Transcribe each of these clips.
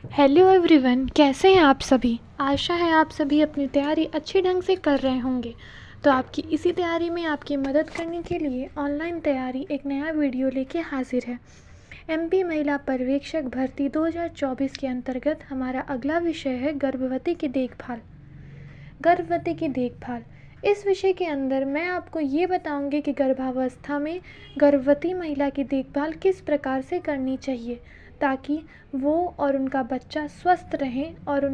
Hello everyone, कैसे हैं आप सभी। आशा है आप सभी अपनी तैयारी अच्छे ढंग से कर रहे होंगे। तो आपकी इसी तैयारी में आपकी मदद करने के लिए ऑनलाइन तैयारी एक नया वीडियो लेके हाजिर है। एमपी महिला पर्यवेक्षक भर्ती 2024 के अंतर्गत हमारा अगला विषय है गर्भवती की देखभाल। गर्भवती की देखभाल इस विषय के अंदर मैं आपको ये बताऊंगी कि गर्भावस्था में गर्भवती महिला की देखभाल किस प्रकार से करनी चाहिए ताकि वो और उनका बच्चा स्वस्थ रहें और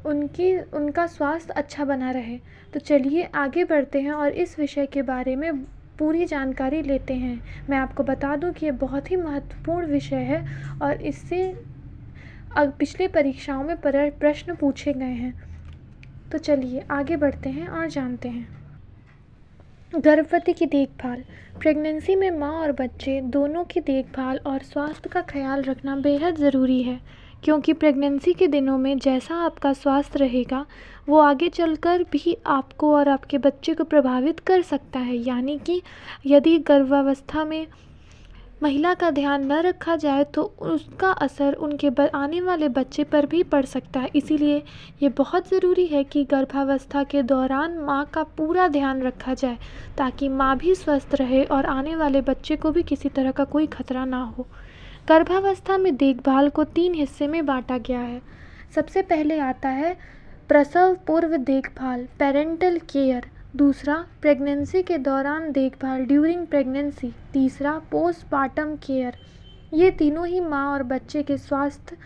उनका स्वास्थ्य अच्छा बना रहे। तो चलिए आगे बढ़ते हैं और इस विषय के बारे में पूरी जानकारी लेते हैं। मैं आपको बता दूं कि ये बहुत ही महत्वपूर्ण विषय है और इससे पिछले परीक्षाओं में प्रश्न पूछे गए हैं। तो चलिए आगे बढ़ते हैं और जानते हैं। गर्भवती की देखभाल। प्रेगनेंसी में माँ और बच्चे दोनों की देखभाल और स्वास्थ्य का ख्याल रखना बेहद ज़रूरी है, क्योंकि प्रेगनेंसी के दिनों में जैसा आपका स्वास्थ्य रहेगा वो आगे चलकर भी आपको और आपके बच्चे को प्रभावित कर सकता है। यानी कि यदि गर्भावस्था में महिला का ध्यान न रखा जाए तो उसका असर उनके आने वाले बच्चे पर भी पड़ सकता है। इसीलिए ये बहुत ज़रूरी है कि गर्भावस्था के दौरान माँ का पूरा ध्यान रखा जाए ताकि माँ भी स्वस्थ रहे और आने वाले बच्चे को भी किसी तरह का कोई खतरा ना हो। गर्भावस्था में देखभाल को 3 हिस्से में बांटा गया है। सबसे पहले आता है प्रसव पूर्व देखभाल, पेरेंटल केयर। दूसरा, प्रेगनेंसी के दौरान देखभाल, ड्यूरिंग प्रेगनेंसी। तीसरा, पोस्टपार्टम केयर। ये तीनों ही माँ और बच्चे के स्वास्थ्य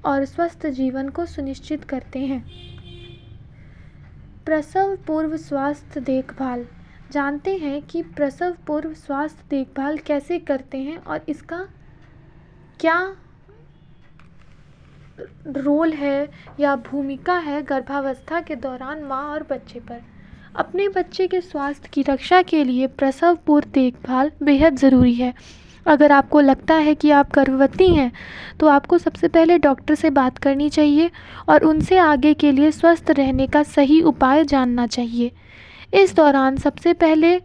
और स्वस्थ जीवन को सुनिश्चित करते हैं। प्रसव पूर्व स्वास्थ्य देखभाल। जानते हैं कि प्रसव पूर्व स्वास्थ्य देखभाल कैसे करते हैं और इसका क्या रोल है या भूमिका है गर्भावस्था के दौरान माँ और बच्चे पर। अपने बच्चे के स्वास्थ्य की रक्षा के लिए प्रसव पूर्व देखभाल बेहद ज़रूरी है। अगर आपको लगता है कि आप गर्भवती हैं तो आपको सबसे पहले डॉक्टर से बात करनी चाहिए और उनसे आगे के लिए स्वस्थ रहने का सही उपाय जानना चाहिए। इस दौरान सबसे पहले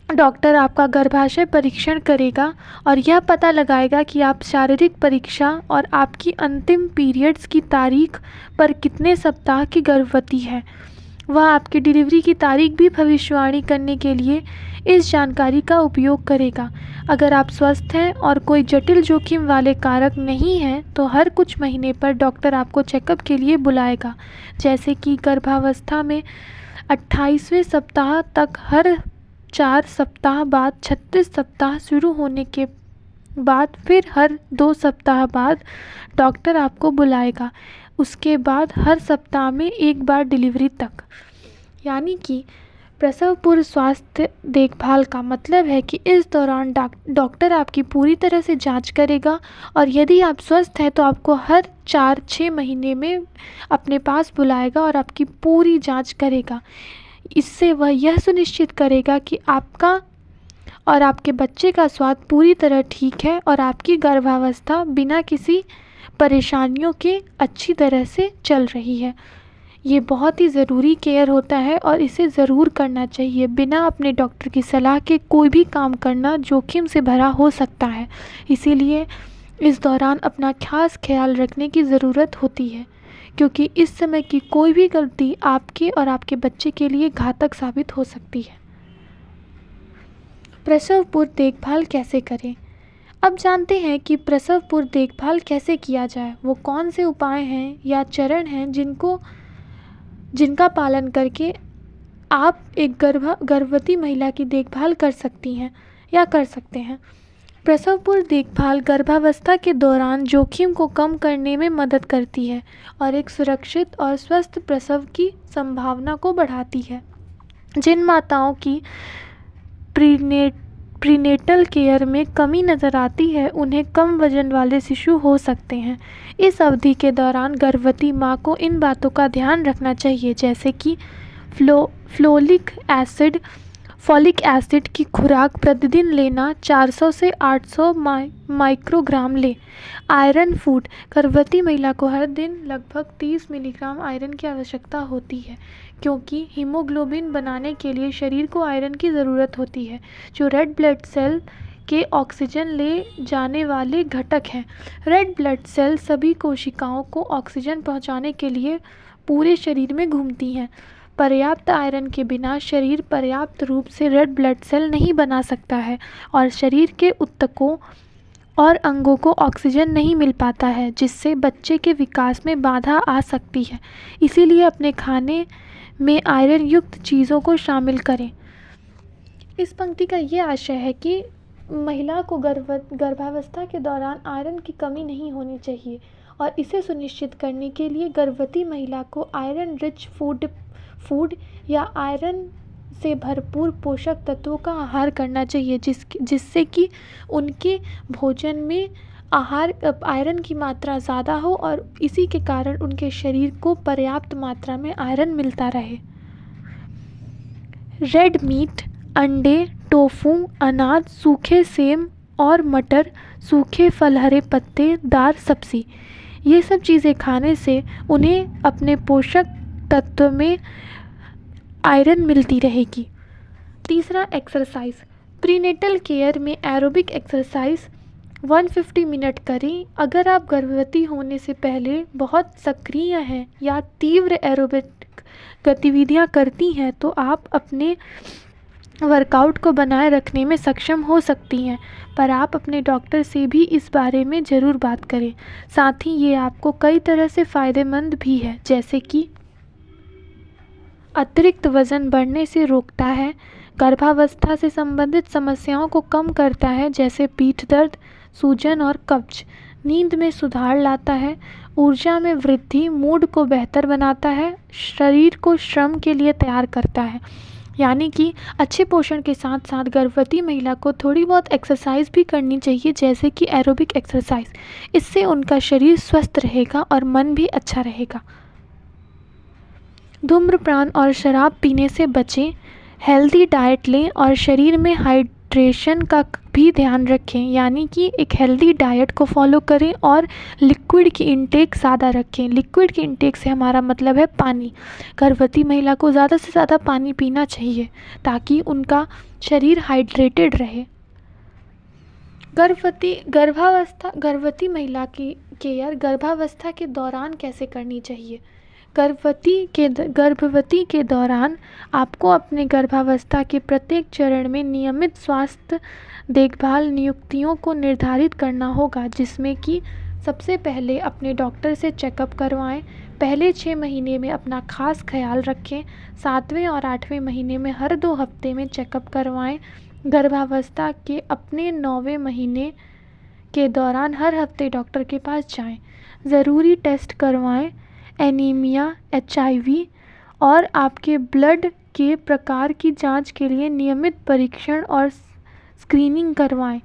डॉक्टर आपका गर्भाशय परीक्षण करेगा और यह पता लगाएगा कि आप शारीरिक परीक्षा और आपकी अंतिम पीरियड्स की तारीख पर कितने सप्ताह की गर्भवती है। वह आपकी डिलीवरी की तारीख भी भविष्यवाणी करने के लिए इस जानकारी का उपयोग करेगा। अगर आप स्वस्थ हैं और कोई जटिल जोखिम वाले कारक नहीं हैं तो हर कुछ महीने पर डॉक्टर आपको चेकअप के लिए बुलाएगा, जैसे कि गर्भावस्था में 28वें सप्ताह तक, हर 4 सप्ताह बाद, 36 सप्ताह शुरू होने के बाद, फिर हर 2 सप्ताह बाद डॉक्टर आपको बुलाएगा। उसके बाद हर सप्ताह में एक बार डिलीवरी तक। यानी कि प्रसव पूर्व स्वास्थ्य देखभाल का मतलब है कि इस दौरान डॉक्टर आपकी पूरी तरह से जांच करेगा और यदि आप स्वस्थ हैं तो आपको हर 4-6 महीने में अपने पास बुलाएगा और आपकी पूरी जांच करेगा। इससे वह यह सुनिश्चित करेगा कि आपका और आपके बच्चे का स्वास्थ्य पूरी तरह ठीक है और आपकी गर्भावस्था बिना किसी परेशानियों के अच्छी तरह से चल रही है। ये बहुत ही ज़रूरी केयर होता है और इसे ज़रूर करना चाहिए। बिना अपने डॉक्टर की सलाह के कोई भी काम करना जोखिम से भरा हो सकता है, इसीलिए इस दौरान अपना खास ख्याल रखने की ज़रूरत होती है, क्योंकि इस समय की कोई भी गलती आपके और आपके बच्चे के लिए घातक साबित हो सकती है। प्रसव पूर्व देखभाल कैसे करें। अब जानते हैं कि प्रसव पूर्व देखभाल कैसे किया जाए। वो कौन से उपाय हैं या चरण हैं जिनका पालन करके आप एक गर्भवती महिला की देखभाल कर सकती हैं या कर सकते हैं। प्रसव पूर्व देखभाल गर्भावस्था के दौरान जोखिम को कम करने में मदद करती है और एक सुरक्षित और स्वस्थ प्रसव की संभावना को बढ़ाती है। जिन माताओं की प्रीनेटल केयर में कमी नज़र आती है उन्हें कम वजन वाले शिशु हो सकते हैं। इस अवधि के दौरान गर्भवती माँ को इन बातों का ध्यान रखना चाहिए, जैसे कि फॉलिक एसिड की खुराक प्रतिदिन लेना, 400 से 800 माइक्रोग्राम ले। Iron food. गर्भवती महिला को हर दिन लगभग 30 मिलीग्राम आयरन की आवश्यकता होती है, क्योंकि हीमोग्लोबिन बनाने के लिए शरीर को आयरन की ज़रूरत होती है, जो रेड ब्लड सेल के ऑक्सीजन ले जाने वाले घटक हैं। रेड ब्लड सेल सभी कोशिकाओं को ऑक्सीजन पहुंचाने के लिए पूरे शरीर में घूमती हैं। पर्याप्त आयरन के बिना शरीर पर्याप्त रूप से रेड ब्लड सेल नहीं बना सकता है और शरीर के ऊतकों और अंगों को ऑक्सीजन नहीं मिल पाता है, जिससे बच्चे के विकास में बाधा आ सकती है। इसीलिए अपने खाने में आयरन युक्त चीज़ों को शामिल करें। इस पंक्ति का ये आशय है कि महिला को गर्भावस्था के दौरान आयरन की कमी नहीं होनी चाहिए और इसे सुनिश्चित करने के लिए गर्भवती महिला को आयरन रिच फूड या आयरन से भरपूर पोषक तत्वों का आहार करना चाहिए, जिससे कि उनके भोजन में आयरन की मात्रा ज़्यादा हो और इसी के कारण उनके शरीर को पर्याप्त मात्रा में आयरन मिलता रहे। रेड मीट, अंडे, टोफू, अनाज, सूखे सेम और मटर, सूखे फल, हरे पत्तेदार सब्जी, ये सब चीज़ें खाने से उन्हें अपने पोषक तत्व में आयरन मिलती रहेगी। तीसरा, एक्सरसाइज। प्रीनेटल केयर में एरोबिक एक्सरसाइज 150 मिनट करें। अगर आप गर्भवती होने से पहले बहुत सक्रिय हैं या तीव्र एरोबिक गतिविधियां करती हैं तो आप अपने वर्कआउट को बनाए रखने में सक्षम हो सकती हैं, पर आप अपने डॉक्टर से भी इस बारे में ज़रूर बात करें। साथ ही ये आपको कई तरह से फ़ायदेमंद भी है, जैसे कि अतिरिक्त वज़न बढ़ने से रोकता है, गर्भावस्था से संबंधित समस्याओं को कम करता है जैसे पीठ दर्द, सूजन और कब्ज, नींद में सुधार लाता है, ऊर्जा में वृद्धि, मूड को बेहतर बनाता है, शरीर को श्रम के लिए तैयार करता है। यानी कि अच्छे पोषण के साथ साथ गर्भवती महिला को थोड़ी बहुत एक्सरसाइज भी करनी चाहिए, जैसे कि एरोबिक एक्सरसाइज। इससे उनका शरीर स्वस्थ रहेगा और मन भी अच्छा रहेगा। धूम्रपान और शराब पीने से बचें, हेल्दी डाइट लें और शरीर में हाइड्रेशन का भी ध्यान रखें, यानी कि एक हेल्दी डाइट को फॉलो करें और लिक्विड की इंटेक ज़्यादा रखें। लिक्विड की इंटेक से हमारा मतलब है पानी। गर्भवती महिला को ज़्यादा से ज़्यादा पानी पीना चाहिए ताकि उनका शरीर हाइड्रेटेड रहे। गर्भवती महिला की केयर गर्भावस्था के दौरान कैसे करनी चाहिए? गर्भवती के दौरान आपको अपने गर्भावस्था के प्रत्येक चरण में नियमित स्वास्थ्य देखभाल नियुक्तियों को निर्धारित करना होगा, जिसमें कि सबसे पहले अपने डॉक्टर से चेकअप करवाएं। पहले 6 महीने में अपना खास ख्याल रखें। 7वें और 8वें महीने में हर 2 हफ्ते में चेकअप करवाएं। गर्भावस्था के अपने 9वें महीने के दौरान हर हफ्ते डॉक्टर के पास जाएं। ज़रूरी टेस्ट करवाएं, एनीमिया, HIV और आपके ब्लड के प्रकार की जांच के लिए नियमित परीक्षण और स्क्रीनिंग करवाएं।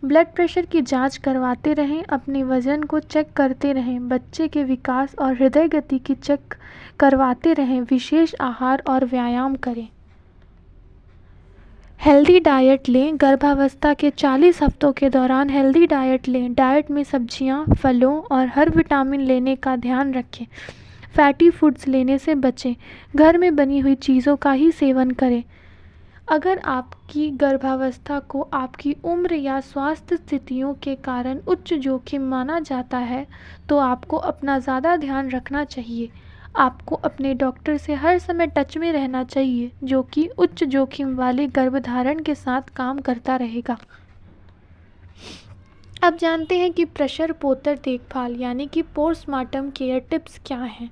ब्लड प्रेशर की जांच करवाते रहें, अपने वज़न को चेक करते रहें, बच्चे के विकास और हृदय गति की चेक करवाते रहें, विशेष आहार और व्यायाम करें। हेल्दी डाइट लें। गर्भावस्था के 40 हफ्तों के दौरान हेल्दी डाइट लें। डाइट में सब्जियां, फलों और हर विटामिन लेने का ध्यान रखें। फैटी फूड्स लेने से बचें। घर में बनी हुई चीज़ों का ही सेवन करें। अगर आपकी गर्भावस्था को आपकी उम्र या स्वास्थ्य स्थितियों के कारण उच्च जोखिम माना जाता है तो आपको अपना ज़्यादा ध्यान रखना चाहिए। आपको अपने डॉक्टर से हर समय टच में रहना चाहिए, जो कि उच्च जोखिम वाले गर्भधारण के साथ काम करता रहेगा। अब जानते हैं कि प्रसवोत्तर देखभाल यानी कि पोस्टमार्टम केयर टिप्स क्या हैं।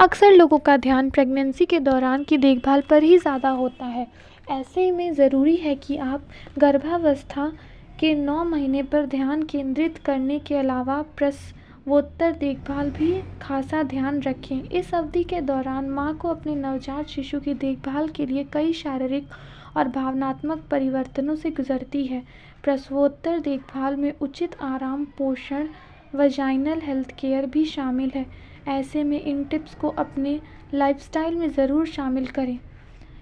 अक्सर लोगों का ध्यान प्रेगनेंसी के दौरान की देखभाल पर ही ज़्यादा होता है। ऐसे में ज़रूरी है कि आप गर्भावस्था के 9 महीने पर ध्यान केंद्रित करने के अलावा प्रसवोत्तर देखभाल भी खासा ध्यान रखें। इस अवधि के दौरान माँ को अपने नवजात शिशु की देखभाल के लिए कई शारीरिक और भावनात्मक परिवर्तनों से गुजरती है। प्रसवोत्तर देखभाल में उचित आराम, पोषण, वजाइनल हेल्थ केयर भी शामिल है। ऐसे में इन टिप्स को अपने लाइफस्टाइल में ज़रूर शामिल करें।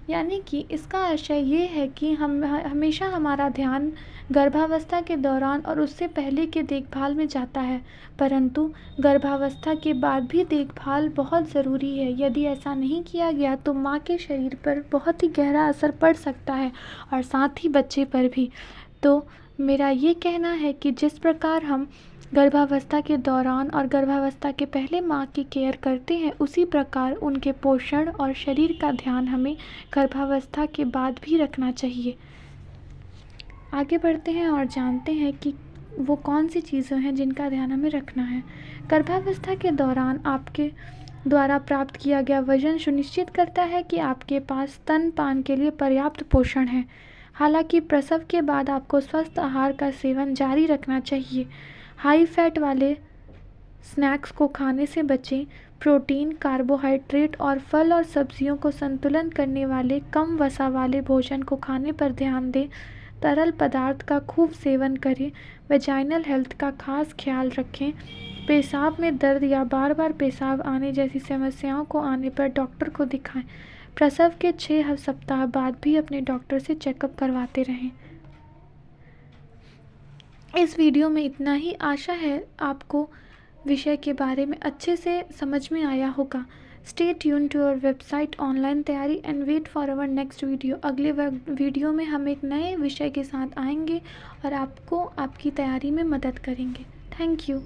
यानी कि इसका आशय ये है कि हम हमेशा हमारा ध्यान गर्भावस्था के दौरान और उससे पहले के देखभाल में जाता है, परंतु गर्भावस्था के बाद भी देखभाल बहुत ज़रूरी है। यदि ऐसा नहीं किया गया तो माँ के शरीर पर बहुत ही गहरा असर पड़ सकता है और साथ ही बच्चे पर भी। तो मेरा ये कहना है कि जिस प्रकार हम गर्भावस्था के दौरान और गर्भावस्था के पहले माँ की केयर करते हैं, उसी प्रकार उनके पोषण और शरीर का ध्यान हमें गर्भावस्था के बाद भी रखना चाहिए। आगे बढ़ते हैं और जानते हैं कि वो कौन सी चीज़ें हैं जिनका ध्यान हमें रखना है। गर्भावस्था के दौरान आपके द्वारा प्राप्त किया गया वजन सुनिश्चित करता है कि आपके पास स्तनपान के लिए पर्याप्त पोषण है। हालांकि प्रसव के बाद आपको स्वस्थ आहार का सेवन जारी रखना चाहिए। हाई फैट वाले स्नैक्स को खाने से बचें। प्रोटीन, कार्बोहाइड्रेट और फल और सब्जियों को संतुलन करने वाले कम वसा वाले भोजन को खाने पर ध्यान दें। तरल पदार्थ का खूब सेवन करें। वेजाइनल हेल्थ का खास ख्याल रखें। पेशाब में दर्द या बार बार पेशाब आने जैसी समस्याओं को आने पर डॉक्टर को दिखाएं। प्रसव के 6 सप्ताह बाद भी अपने डॉक्टर से चेकअप करवाते रहें। इस वीडियो में इतना ही। आशा है आपको विषय के बारे में अच्छे से समझ में आया होगा। Stay tune to our website online Tayari and wait for our next video. अगले वीडियो में हम एक नए विषय के साथ आएंगे और आपको आपकी तैयारी में मदद करेंगे। Thank you.